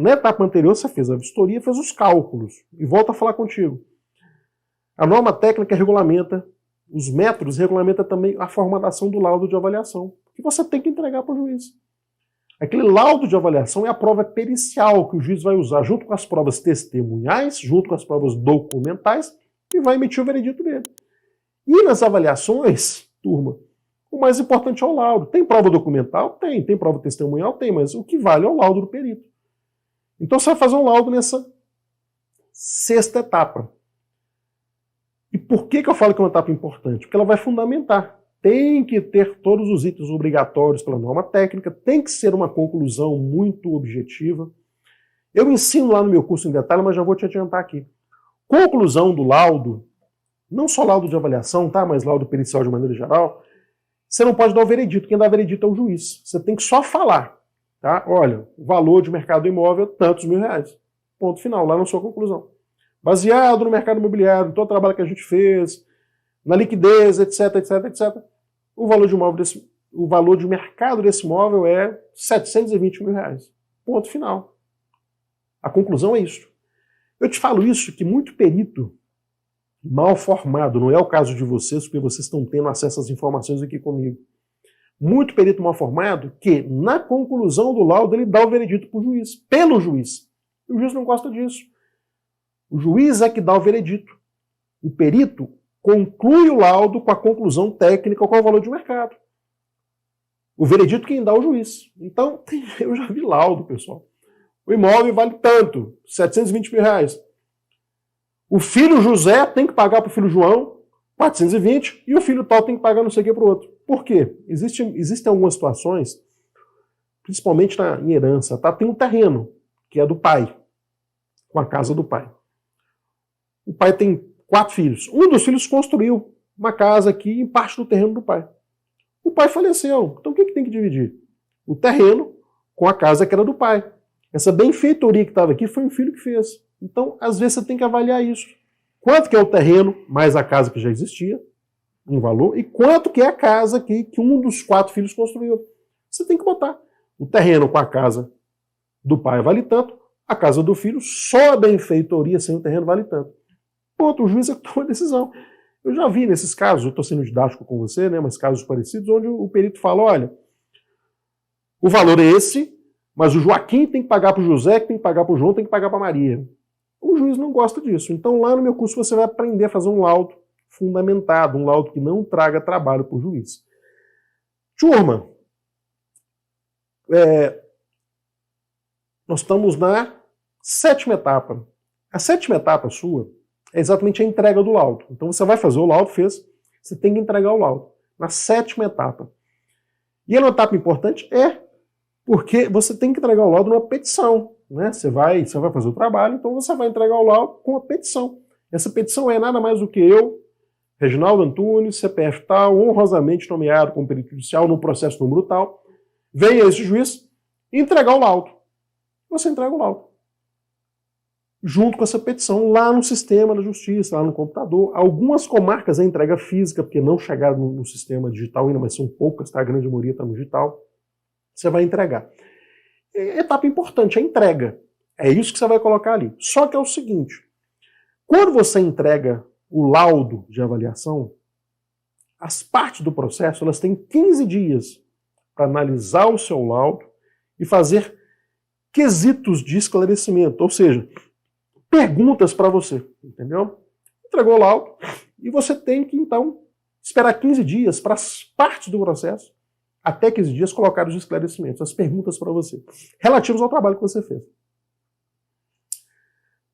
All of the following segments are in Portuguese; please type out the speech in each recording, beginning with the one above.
na etapa anterior você fez a vistoria, fez os cálculos, e volta a falar contigo. A norma técnica regulamenta, os métodos regulamenta também a formatação do laudo de avaliação, que você tem que entregar para o juiz. Aquele laudo de avaliação é a prova pericial que o juiz vai usar junto com as provas testemunhais, junto com as provas documentais, e vai emitir o veredito dele. E nas avaliações, turma, o mais importante é o laudo. Tem prova documental? Tem prova testemunhal? Tem, mas o que vale é o laudo do perito. Então você vai fazer um laudo nessa sexta etapa. E por que eu falo que é uma etapa importante? Porque ela vai fundamentar. Tem que ter todos os itens obrigatórios pela norma técnica, tem que ser uma conclusão muito objetiva. Eu ensino lá no meu curso em detalhe, mas já vou te adiantar aqui. Conclusão do laudo, não só laudo de avaliação, tá? Mas laudo pericial de maneira geral, você não pode dar o veredito. Quem dá veredito é o juiz. Você tem que só falar. Tá? Olha, o valor de mercado imóvel, tantos R$1.000. Ponto final, lá na sua conclusão. Baseado no mercado imobiliário, em todo o trabalho que a gente fez, na liquidez, etc, etc, etc, o valor de mercado desse imóvel é R$720.000. Ponto final. A conclusão é isso. Eu te falo isso que muito perito mal formado, não é o caso de vocês, porque vocês estão tendo acesso às informações aqui comigo. Muito perito mal formado que, na conclusão do laudo, ele dá o veredito para o juiz, pelo juiz. E o juiz não gosta disso. O juiz é que dá o veredito. O perito conclui o laudo com a conclusão técnica com o valor de mercado. O veredito quem dá é o juiz. Então, eu já vi laudo, pessoal. O imóvel vale tanto, R$720.000. O filho José tem que pagar para o filho João 420 e o filho tal tem que pagar não sei o que para o outro. Por quê? Existem algumas situações, principalmente em herança, tá? Tem um terreno, que é do pai, com a casa do pai. O pai tem 4 filhos. Um dos filhos construiu uma casa aqui em parte do terreno do pai. O pai faleceu. Então o que tem que dividir? O terreno com a casa que era do pai. Essa benfeitoria que estava aqui foi um filho que fez. Então, às vezes, você tem que avaliar isso. Quanto que é o terreno mais a casa que já existia, um valor, e quanto que é a casa que um dos 4 filhos construiu. Você tem que botar. O terreno com a casa do pai vale tanto, a casa do filho, só a benfeitoria sem o terreno vale tanto. Ponto, o juiz é que toma a decisão. Eu já vi nesses casos, eu estou sendo didático com você, né, mas casos parecidos, onde o perito fala, olha, o valor é esse, mas o Joaquim tem que pagar para o José, que tem que pagar para o João, tem que pagar para a Maria. O juiz não gosta disso. Então lá no meu curso você vai aprender a fazer um laudo fundamentado, um laudo que não traga trabalho para o juiz. Turma, nós estamos na 7ª etapa. A 7ª etapa sua é exatamente a entrega do laudo. Então você vai fazer o laudo, você tem que entregar o laudo. Na 7ª etapa. E é uma etapa importante? Porque você tem que entregar o laudo numa petição. Né? Você vai fazer o trabalho, então você vai entregar o laudo com a petição. Essa petição é nada mais do que eu, Reginaldo Antunes, CPF tal, honrosamente nomeado como perito judicial no processo número tal, venha esse juiz entregar o laudo. Você entrega o laudo. Junto com essa petição lá no sistema da justiça, lá no computador. Algumas comarcas é entrega física, porque não chegaram no sistema digital ainda, mas são poucas, tá? A grande maioria está no digital. Você vai entregar. Etapa importante, a entrega. É isso que você vai colocar ali. Só que é o seguinte, quando você entrega o laudo de avaliação, as partes do processo elas têm 15 dias para analisar o seu laudo e fazer quesitos de esclarecimento, ou seja, perguntas para você, entendeu? Entregou o laudo e você tem que, então, esperar 15 dias para as partes do processo, até 15 dias, colocar os esclarecimentos, as perguntas para você, relativos ao trabalho que você fez.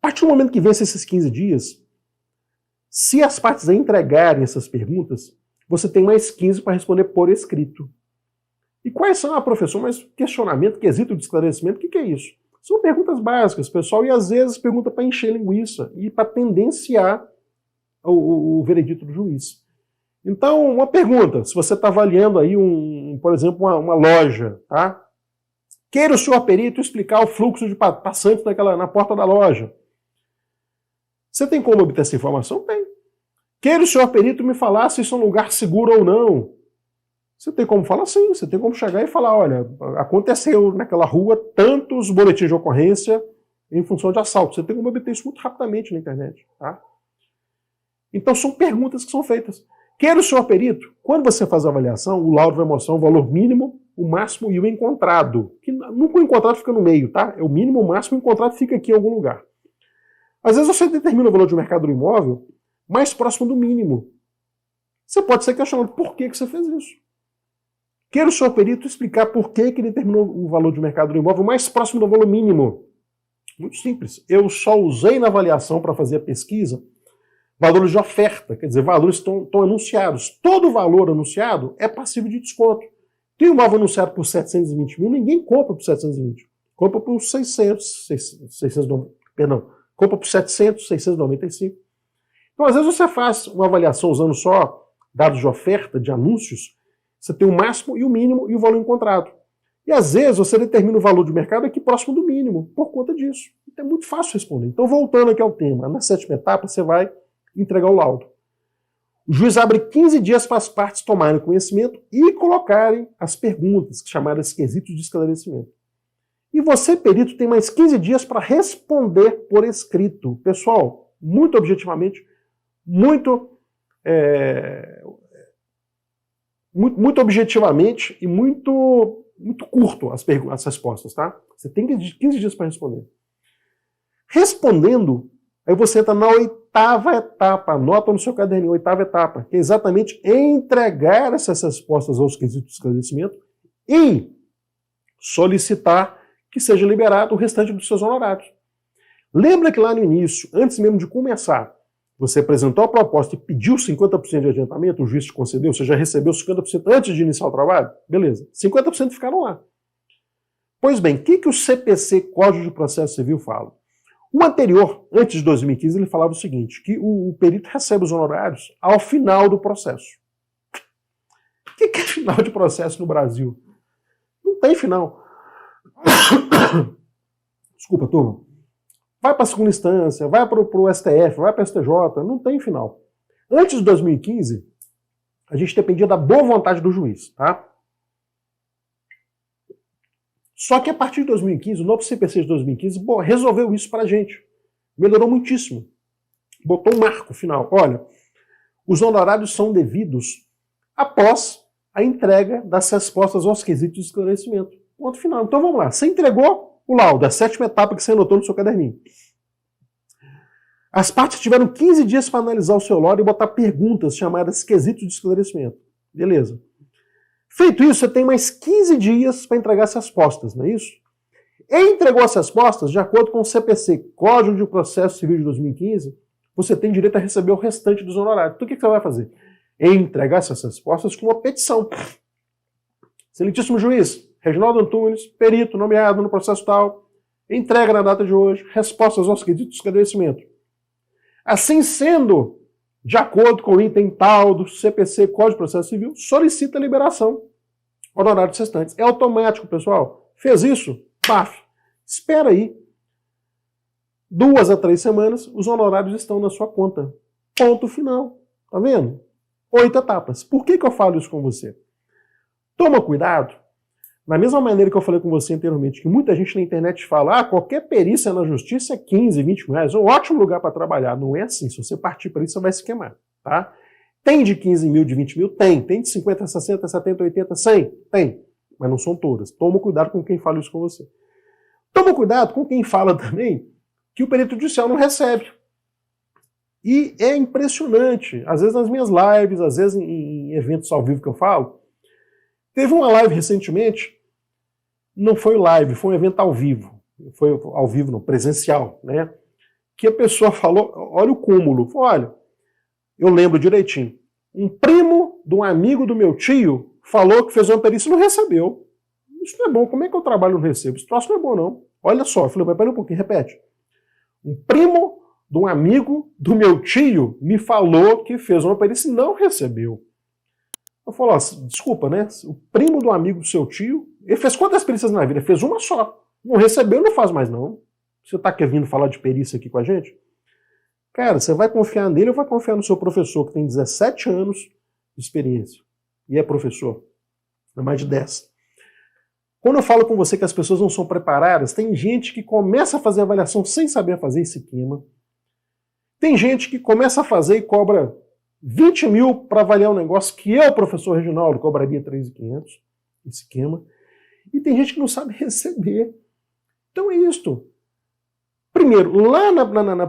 A partir do momento que vence esses 15 dias, se as partes entregarem essas perguntas, você tem mais 15 para responder por escrito. E quais são, professor, mas questionamento, quesito de esclarecimento, o que é isso? São perguntas básicas, pessoal, e às vezes pergunta para encher linguiça e para tendenciar o veredito do juiz. Então, uma pergunta, se você está avaliando aí, por exemplo, uma loja, tá? Queira o senhor perito explicar o fluxo de passantes na porta da loja. Você tem como obter essa informação? Tem. Queira o senhor perito me falar se isso é um lugar seguro ou não. Você tem como falar sim, você tem como chegar e falar, olha, aconteceu naquela rua tantos boletins de ocorrência em função de assalto. Você tem como obter isso muito rapidamente na internet. Tá? Então são perguntas que são feitas. Queira o senhor perito, quando você faz a avaliação, o laudo vai mostrar o valor mínimo, o máximo e o encontrado. Que nunca o encontrado fica no meio, tá? É o mínimo, o máximo, o encontrado fica aqui em algum lugar. Às vezes você determina o valor de mercado do imóvel mais próximo do mínimo. Você pode ser questionado por que você fez isso. Queira o senhor perito explicar por que ele determinou o valor de mercado do imóvel mais próximo do valor mínimo. Muito simples. Eu só usei na avaliação para fazer a pesquisa valores de oferta, quer dizer, valores que estão anunciados. Todo valor anunciado é passível de desconto. Tem um imóvel anunciado por 720 mil, ninguém compra por 720. Compra por 600, perdão, compra por 700, 695. Então, às vezes você faz uma avaliação usando só dados de oferta, de anúncios, você tem o máximo e o mínimo e o valor encontrado. E às vezes você determina o valor de mercado aqui próximo do mínimo, por conta disso. Então é muito fácil responder. Então, voltando aqui ao tema, na 7ª etapa você vai entregar o laudo. O juiz abre 15 dias para as partes tomarem conhecimento e colocarem as perguntas, chamadas quesitos de esclarecimento. E você, perito, tem mais 15 dias para responder por escrito. Pessoal, muito objetivamente, muito objetivamente e muito curto as respostas, tá? Você tem 15 dias para responder. Respondendo, aí você entra na 8ª etapa, anota no seu caderninho, 8ª etapa, que é exatamente entregar essas respostas aos quesitos de esclarecimento e solicitar que seja liberado o restante dos seus honorários. Lembra que lá no início, antes mesmo de começar, você apresentou a proposta e pediu 50% de adiantamento, o juiz te concedeu, você já recebeu 50% antes de iniciar o trabalho? Beleza. 50% ficaram lá. Pois bem, o que o CPC, Código de Processo Civil, fala? O anterior, antes de 2015, ele falava o seguinte, que o perito recebe os honorários ao final do processo. O que é final de processo no Brasil? Não tem final. Desculpa, turma. Vai para a 2ª instância, vai para o STF, vai para o STJ, não tem final. Antes de 2015, a gente dependia da boa vontade do juiz, tá? Só que a partir de 2015, o novo CPC de 2015, resolveu isso para a gente. Melhorou muitíssimo. Botou um marco final. Olha, os honorários são devidos após a entrega das respostas aos quesitos de esclarecimento. Ponto final. Então vamos lá. Você entregou o laudo, a 7ª etapa que você anotou no seu caderninho. As partes tiveram 15 dias para analisar o seu laudo e botar perguntas chamadas quesitos de esclarecimento. Beleza. Feito isso, você tem mais 15 dias para entregar as respostas, não é isso? E entregou as respostas, de acordo com o CPC, Código de Processo Civil de 2015, você tem direito a receber o restante dos honorários. Então o que você vai fazer? Entregar essas respostas com uma petição. Excelentíssimo juiz, Reginaldo Antunes, perito nomeado no processo tal, entrega na data de hoje respostas aos quesitos de esclarecimento. Assim sendo, de acordo com o item tal do CPC, Código de Processo Civil, solicita a liberação honorários restantes. É automático, pessoal. Fez isso? Paf. Espera aí. 2 a 3 semanas, os honorários estão na sua conta. Ponto final. Tá vendo? 8 etapas. Por que eu falo isso com você? Toma cuidado. Da mesma maneira que eu falei com você anteriormente, que muita gente na internet fala, qualquer perícia na justiça é 15, 20 mil reais, é um ótimo lugar para trabalhar. Não é assim. Se você partir para isso, você vai se queimar. Tá? Tem de 15 mil, de 20 mil? Tem. Tem de 50, 60, 70, 80, 100? Tem. Mas não são todas. Toma cuidado com quem fala isso com você. Toma cuidado com quem fala também que o perito judicial não recebe. E é impressionante. Às vezes nas minhas lives, às vezes em eventos ao vivo que eu falo, teve uma live recentemente, não foi live, foi um evento ao vivo. Foi ao vivo, não, presencial, né? Que a pessoa falou, olha o cúmulo, falou, olha, eu lembro direitinho, um primo de um amigo do meu tio falou que fez uma perícia e não recebeu. Isso não é bom, como é que eu trabalho e não recebo? Esse troço não é bom, não. Olha só, eu falei, mas pera um pouquinho, repete. Um primo de um amigo do meu tio me falou que fez uma perícia e não recebeu. Eu falo, desculpa, né? O primo do amigo do seu tio, ele fez quantas perícias na vida? Ele fez uma só. Não recebeu, não faz mais não. Você tá querendo falar de perícia aqui com a gente? Cara, você vai confiar nele ou vai confiar no seu professor, que tem 17 anos de experiência e é professor? não é mais de 10. Quando eu falo com você que as pessoas não são preparadas, tem gente que começa a fazer avaliação sem saber fazer esse esquema. Tem gente que começa a fazer e cobra 20 mil para avaliar um negócio que eu, professor Reginaldo, cobraria 3.500, esse esquema. E tem gente que não sabe receber. Então é isto. Primeiro, lá na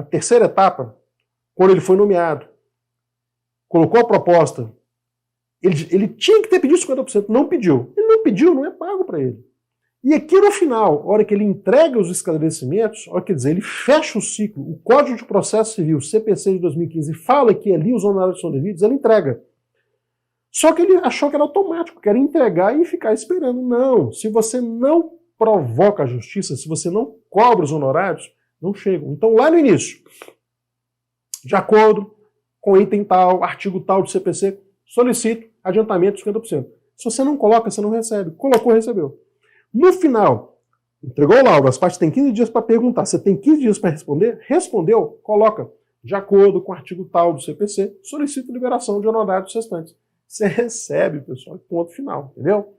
terceira etapa, quando ele foi nomeado, colocou a proposta, ele tinha que ter pedido 50%, não pediu. Ele não pediu, não é pago para ele. E aqui no final, a hora que ele entrega os esclarecimentos, quer dizer, ele fecha o ciclo, o Código de Processo Civil, CPC de 2015, fala que ali os honorários são devidos, ele entrega. Só que ele achou que era automático, que era entregar e ficar esperando. Não, se você não provoca a justiça, se você não cobra os honorários, não chegam. Então lá no início, de acordo com item tal, artigo tal do CPC, solicito adiantamento de 50%. Se você não coloca, você não recebe. Colocou, recebeu. No final, entregou o laudo, as partes têm 15 dias para perguntar. Você tem 15 dias para responder? Respondeu? Coloca. De acordo com o artigo tal do CPC, solicito liberação de honorários restantes. Você recebe, pessoal, ponto final, entendeu?